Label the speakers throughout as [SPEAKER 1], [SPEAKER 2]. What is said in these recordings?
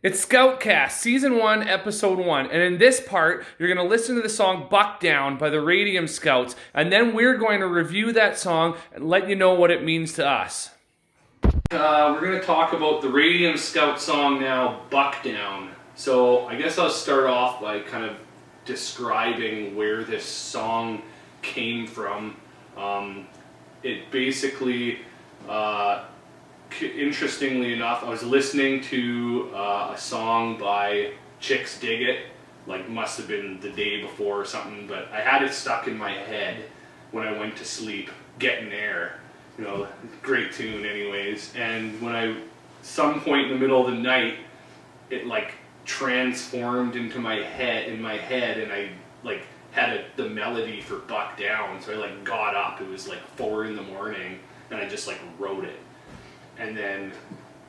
[SPEAKER 1] It's ScoutCast, Season 1, Episode 1. And in this part, you're going to listen to the song BuckDown by the Radium Scouts. And then we're going to review that song and let you know what it means to us. We're going to talk about the Radium Scout song now, BuckDown. So I guess I'll start off by kind of describing where this song came from. It basically... interestingly enough, I was listening to a song by Chicks Dig It, like must have been the day before or something, but I had it stuck in my head when I went to sleep, Getting Air, you know, great tune anyways, and when some point in the middle of the night, it like transformed into my head, and I like had the melody for Buck Down, so I like got up, it was like 4 in the morning, and I just like wrote it. And then,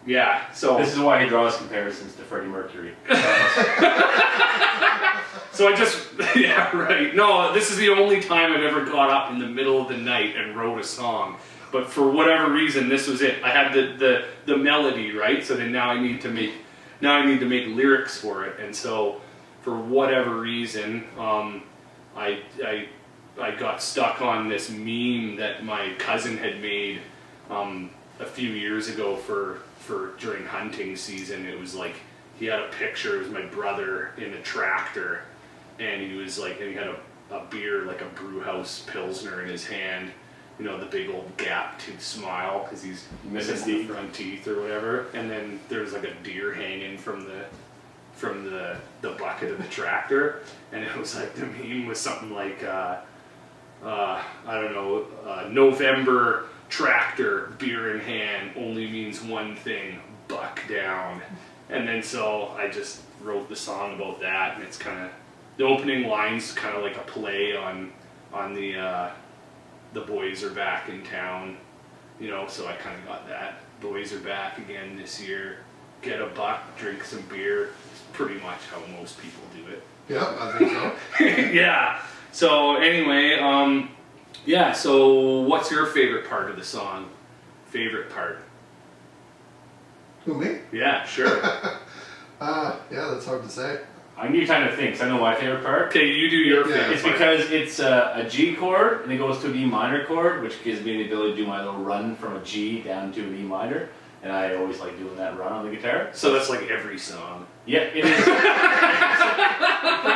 [SPEAKER 1] yeah, so...
[SPEAKER 2] This is why he draws comparisons to Freddie Mercury.
[SPEAKER 1] So I just, yeah, right. No, this is the only time I've ever got up in the middle of the night and wrote a song. But for whatever reason, this was it. I had the melody, right? So then now I need to make lyrics for it. And so, for whatever reason, I got stuck on this meme that my cousin had made, a few years ago for during hunting season. It was like he had a picture, it was my brother in a tractor, and he was like, and he had a beer, like a brew house pilsner in his hand, you know, the big old gap tooth smile because he's missing the front teeth or whatever, and then there's like a deer hanging from the bucket of the tractor, and it was like the meme was something like I don't know, November tractor, beer in hand, only means one thing, buck down. And then so I just wrote the song about that, and it's kind of, the opening line's kind of like a play on the boys are back in town, you know, so I kind of got that. Boys are back again this year, get a buck, drink some beer. It's pretty much how most people do it.
[SPEAKER 3] Yeah, I think so.
[SPEAKER 1] Yeah, so anyway, yeah, so what's your favorite part of the song? Favorite part?
[SPEAKER 3] Who, me?
[SPEAKER 1] Yeah, sure.
[SPEAKER 3] Yeah, that's hard to say.
[SPEAKER 2] I need time to think, because I know my favorite part.
[SPEAKER 1] Okay, you do your
[SPEAKER 3] Yeah,
[SPEAKER 1] favorite
[SPEAKER 2] It's
[SPEAKER 1] part.
[SPEAKER 2] because it's a G chord, and it goes to a D minor chord, which gives me the ability to do my little run from a G down to an E minor, and I always like doing that run on the guitar.
[SPEAKER 1] So that's like every song.
[SPEAKER 2] Yeah, it is. Pretty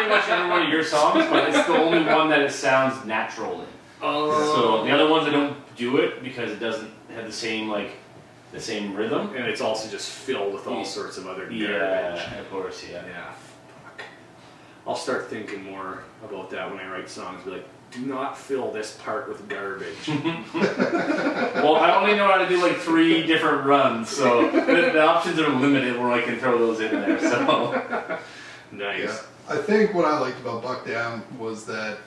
[SPEAKER 2] much every one of your songs, but it's the only one that it sounds natural in.
[SPEAKER 1] Oh.
[SPEAKER 2] So the other ones I don't do it because it doesn't have the same rhythm.
[SPEAKER 1] And it's also just filled with all sorts of other garbage.
[SPEAKER 2] Yeah, of course, yeah.
[SPEAKER 1] Yeah, fuck. I'll start thinking more about that when I write songs. Be like, do not fill this part with garbage.
[SPEAKER 2] Well, I only know how to do like 3 different runs, so the options are limited where I can throw those in there. So
[SPEAKER 1] Nice.
[SPEAKER 3] Yeah. I think what I liked about Buck Down was that,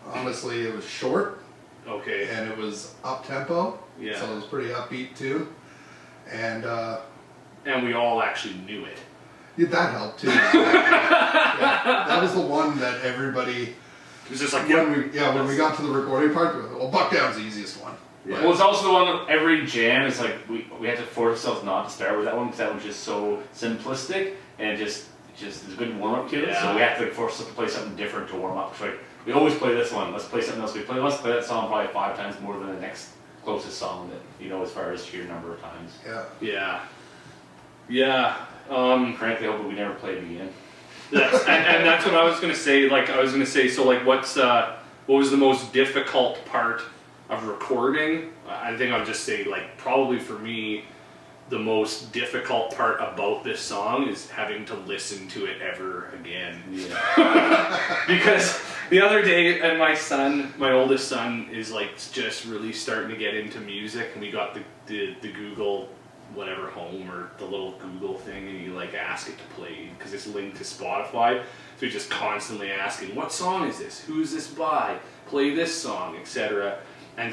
[SPEAKER 3] honestly, it was short,
[SPEAKER 1] Okay.
[SPEAKER 3] and it was up-tempo,
[SPEAKER 1] Yeah.
[SPEAKER 3] so it was pretty upbeat too. And
[SPEAKER 1] And we all actually knew it.
[SPEAKER 3] yeah, that helped too. Yeah, that was the one that everybody,
[SPEAKER 1] It was just like,
[SPEAKER 3] when we got to the recording part, we were like, well, Buck Down's the easiest one.
[SPEAKER 1] Yeah.
[SPEAKER 2] well, it's also the one that every jam is like we had to force ourselves not to start with that one because that one's just so simplistic and just is a good warm up to it.
[SPEAKER 1] Yeah.
[SPEAKER 2] So we have to like force ourselves to play something different to warm up. So like, we always play this one. Let's play something else. Let's play that song probably 5 times more than the next closest song that you know as far as sheer number of times.
[SPEAKER 3] Yeah.
[SPEAKER 1] Yeah. Yeah.
[SPEAKER 2] Frankly, I hope we never play it again.
[SPEAKER 1] And that's what I was gonna say. Like I was gonna say, so like, what was the most difficult part of recording? I think I'll just say, like, probably for me, the most difficult part about this song is having to listen to it ever again.
[SPEAKER 2] Yeah.
[SPEAKER 1] Because the other day, and my oldest son is like just really starting to get into music, and we got the Google whatever home or the little Google thing, and you like ask it to play because it's linked to Spotify, so you're just constantly asking, what song is this, who's this by, play this song, etc.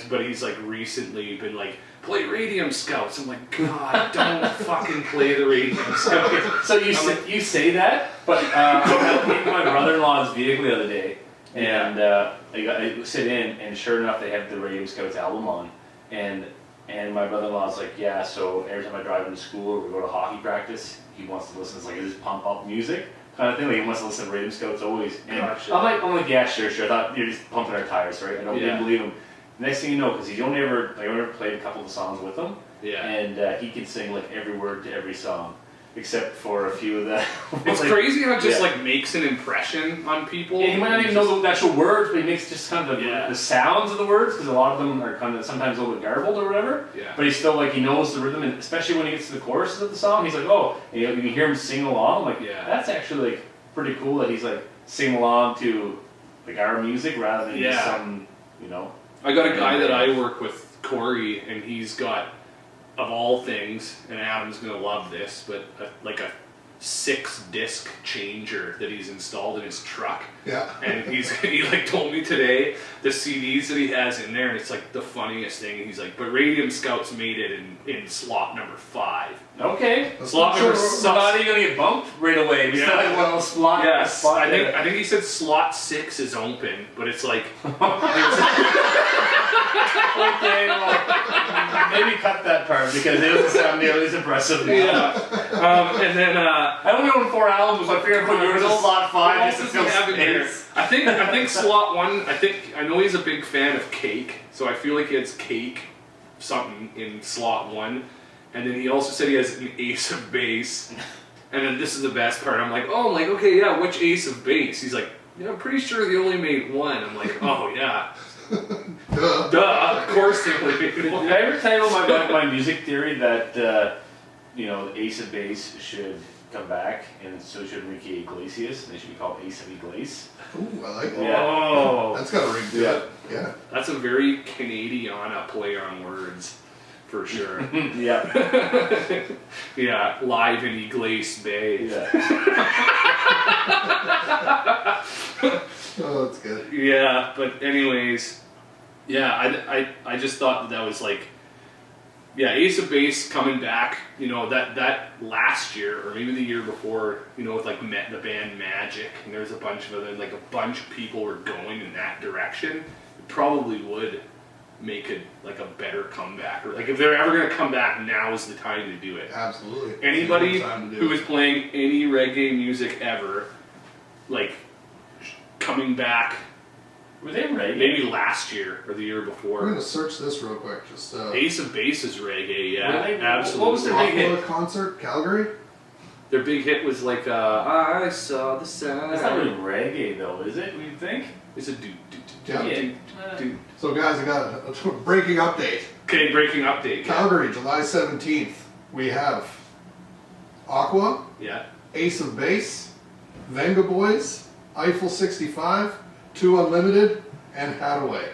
[SPEAKER 1] But he's like recently been like, play Radium Scouts. I'm like, God, don't fucking play the Radium Scouts.
[SPEAKER 2] So you say that, but I came to my brother-in-law's vehicle the other day, and I sit in, and sure enough, they have the Radium Scouts album on, and And my brother-in-law's like, yeah, so every time I drive him to school or we go to hockey practice, he wants to listen to like this pump up music kind of thing. Like he wants to listen to Radium Scouts always. And
[SPEAKER 1] Gotcha.
[SPEAKER 2] I'm like, yeah, sure. I thought you're just pumping our tires, right? I didn't believe him. Next thing you know, because I only ever played a couple of the songs with him.
[SPEAKER 1] Yeah.
[SPEAKER 2] And he can sing like every word to every song, except for a few of the.
[SPEAKER 1] It's like, crazy how it just like makes an impression on people.
[SPEAKER 2] Yeah, he might not even know the actual words, but he makes just kind of the sounds of the words, because a lot of them are kind of sometimes a little bit garbled or whatever.
[SPEAKER 1] Yeah.
[SPEAKER 2] But he's still like, he knows the rhythm, and especially when he gets to the choruses of the song, he's like, oh, and you can hear him sing along. Like, that's actually like pretty cool that he's like singing along to like our music rather than just some, you know.
[SPEAKER 1] I got a guy that I work with, Corey, and he's got, of all things, and Adam's gonna love this, but like a 6-disc changer that he's installed in his truck.
[SPEAKER 3] Yeah.
[SPEAKER 1] And he like told me today the CDs that he has in there, and it's like the funniest thing. He's like, but Radium Scouts made it in slot number 5.
[SPEAKER 2] Okay.
[SPEAKER 1] Slot number
[SPEAKER 2] so not even gonna get bumped right away. We still like one of those slot.
[SPEAKER 1] Yes. I think he said slot 6 is open, but it's like
[SPEAKER 2] okay, well, maybe cut that part because it doesn't sound nearly as impressive.
[SPEAKER 1] Yeah. And then
[SPEAKER 2] I only own 4 albums. I figured I'd put yours in slot 5 just to
[SPEAKER 1] have it there. I think slot 1. I know he's a big fan of Cake, so I feel like he has Cake something in slot 1. And then he also said he has an Ace of Base. And then this is the best part. I'm like, okay, yeah, which Ace of Base? He's like, yeah, I'm pretty sure they only made 1. I'm like, oh yeah. Duh, of course they only made 1.
[SPEAKER 2] Did I ever tell you my music theory that you know, Ace of Base should come back, and so should Enrique Iglesias, and they should be called Ace of Iglesias.
[SPEAKER 3] Ooh, I like that.
[SPEAKER 2] Yeah.
[SPEAKER 1] Oh,
[SPEAKER 3] That's got a ring to it. Yeah.
[SPEAKER 1] That's a very Canadiana play on words, for sure.
[SPEAKER 2] Yeah.
[SPEAKER 1] Yeah, live in Iglesias Bay.
[SPEAKER 2] Yeah.
[SPEAKER 3] Oh, that's good.
[SPEAKER 1] Yeah, but anyways, yeah, I just thought that was like, yeah, Ace of Base coming back, you know, that last year, or maybe the year before, you know, with like the band Magic, and there's a bunch of other, like a bunch of people were going in that direction, it probably would make it like a better comeback. Or like if they're ever going to come back, now is the time to do it.
[SPEAKER 3] Absolutely.
[SPEAKER 1] Anybody who is playing any reggae music ever, like coming back,
[SPEAKER 2] Were they reggae?
[SPEAKER 1] maybe last year or the year before.
[SPEAKER 3] We're gonna search this real quick. Just
[SPEAKER 1] Ace of Base is reggae, yeah,
[SPEAKER 2] Were they?
[SPEAKER 1] absolutely.
[SPEAKER 2] What was their big hit?
[SPEAKER 3] Aqua concert, Calgary.
[SPEAKER 1] Their big hit was like, I saw the sun.
[SPEAKER 2] That's not really reggae though, is it? What do you think?
[SPEAKER 1] It's a do.
[SPEAKER 3] Yeah. So guys, I got a breaking update.
[SPEAKER 1] Okay, breaking update.
[SPEAKER 3] Calgary, July 17th. We have Aqua,
[SPEAKER 1] Yeah.
[SPEAKER 3] Ace of Base, Venga Boys, Eiffel 65, 2 Unlimited, and Hadaway.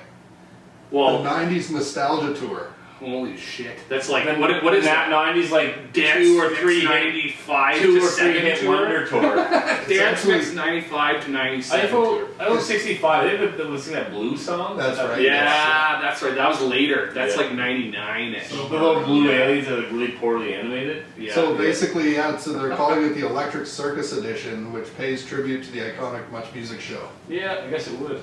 [SPEAKER 3] The
[SPEAKER 1] Well,
[SPEAKER 3] 90s nostalgia tour.
[SPEAKER 1] holy shit. That's like, what is
[SPEAKER 2] that
[SPEAKER 1] that?
[SPEAKER 2] 90s like
[SPEAKER 1] Dance
[SPEAKER 2] 2 or 3 hit,
[SPEAKER 1] 95
[SPEAKER 2] 2
[SPEAKER 1] to
[SPEAKER 2] or 3 hit
[SPEAKER 1] 7
[SPEAKER 2] wonder tour.
[SPEAKER 1] Dance
[SPEAKER 3] actually-
[SPEAKER 1] Mix 95 to 97 tour.
[SPEAKER 2] I was 65. They was singing that blues song.
[SPEAKER 3] That's right.
[SPEAKER 1] Yeah, that's right. That was later. That's
[SPEAKER 2] Yeah.
[SPEAKER 1] like 99-ish.
[SPEAKER 2] The little blue aliens that are really poorly animated.
[SPEAKER 1] Yeah.
[SPEAKER 3] So basically, yeah, so they're calling it the Electric Circus Edition, which pays tribute to the iconic Much Music show.
[SPEAKER 2] Yeah, I guess it would.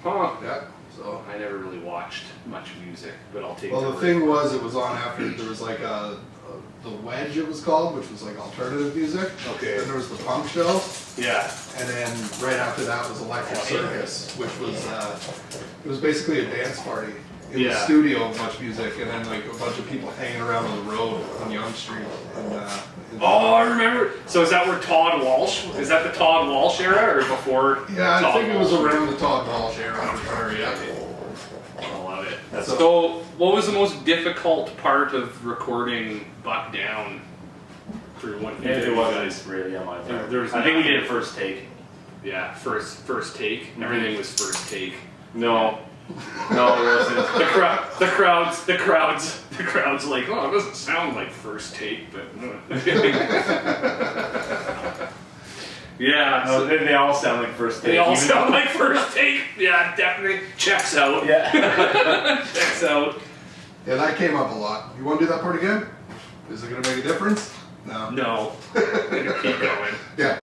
[SPEAKER 1] Huh.
[SPEAKER 3] Yeah. So.
[SPEAKER 1] I never really watched much music, but I'll take
[SPEAKER 3] Well,
[SPEAKER 1] the
[SPEAKER 3] the
[SPEAKER 1] word
[SPEAKER 3] thing
[SPEAKER 1] for it.
[SPEAKER 3] was, it was on after there was like the Wedge, it was called, which was like alternative music.
[SPEAKER 1] Okay.
[SPEAKER 3] Then there was the punk show,
[SPEAKER 1] Yeah.
[SPEAKER 3] and then right after that was Electric Circus, which was it was basically a dance party in the
[SPEAKER 1] Yeah.
[SPEAKER 3] studio of Much Music, and then like a bunch of people hanging around on the road on Young Street. And,
[SPEAKER 1] Oh, I remember. So is that where Todd Walsh? Is that the Todd Walsh era or before?
[SPEAKER 3] yeah, I
[SPEAKER 1] Todd
[SPEAKER 3] think it was
[SPEAKER 1] Walsh?
[SPEAKER 3] around the Todd Walsh era for sure. Yeah.
[SPEAKER 1] I love it.
[SPEAKER 3] That's
[SPEAKER 1] So, what was the most difficult part of recording BuckDown through one?
[SPEAKER 2] Yeah, it wasn't really on my part.
[SPEAKER 1] There was
[SPEAKER 2] I think we
[SPEAKER 1] nothing.
[SPEAKER 2] did it first take.
[SPEAKER 1] Yeah, first take. Everything was first take.
[SPEAKER 2] No. No, it wasn't.
[SPEAKER 1] The crowd's like, oh, it doesn't sound like first take, but yeah.
[SPEAKER 2] No, they all sound like first take.
[SPEAKER 1] They all
[SPEAKER 2] even
[SPEAKER 1] sound
[SPEAKER 2] though-
[SPEAKER 1] like first take. Yeah, definitely checks out.
[SPEAKER 2] Yeah.
[SPEAKER 1] Checks out.
[SPEAKER 3] Yeah, that came up a lot. You want to do that part again? Is it going to make a difference? No.
[SPEAKER 1] No. Keep going.
[SPEAKER 3] Yeah.